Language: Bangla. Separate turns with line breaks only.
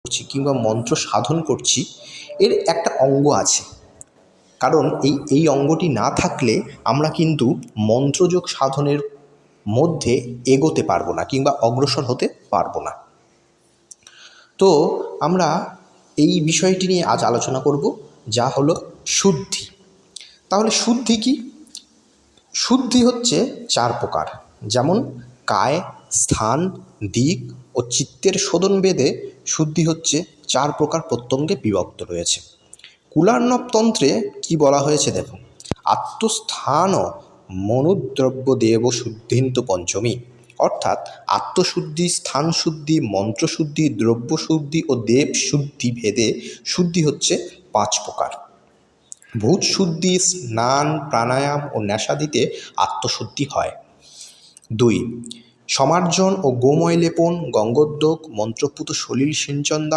করছি কিংবা মন্ত্র সাধন করছি, এর একটা অঙ্গ আছে। কারণ এই অঙ্গটি না থাকলে আমরা কিন্তু মন্ত্রযোগ সাধনের মধ্যে এগোতে পারবো না কিংবা অগ্রসর হতে পারবো না। তো আমরা এই বিষয়টি নিয়ে আজ আলোচনা করব, যা হলো শুদ্ধি। তাহলে শুদ্ধি কি? শুদ্ধি হচ্ছে 4 প্রকার, যেমন কায়, স্থান, দিক ও চিত্তের শোধন ভেদে শুদ্ধি হচ্ছে 4 প্রকার প্রত্যঙ্গে বিভক্ত রয়েছে। কুলার্ণব তন্ত্রে কি বলা হয়েছে দেখুন, আত্মস্থান মনোদ্রব্য দেব শুদ্ধিন্ত পঞ্চমী, অর্থাৎ আত্মশুদ্ধি, স্থানশুদ্ধি, মন্ত্রশুদ্ধি, দ্রব্যশুদ্ধি ও দেব শুদ্ধি ভেদে শুদ্ধি হচ্ছে 5 প্রকার। ভূত শুদ্ধি, স্নান, প্রাণায়াম ও নেশাদিতে আত্মশুদ্ধি হয়। 2. সমার্জন ও গোময় লেপন, গঙ্গোদ্যোগ, মন্ত্রপুত সলিল সিঞ্চন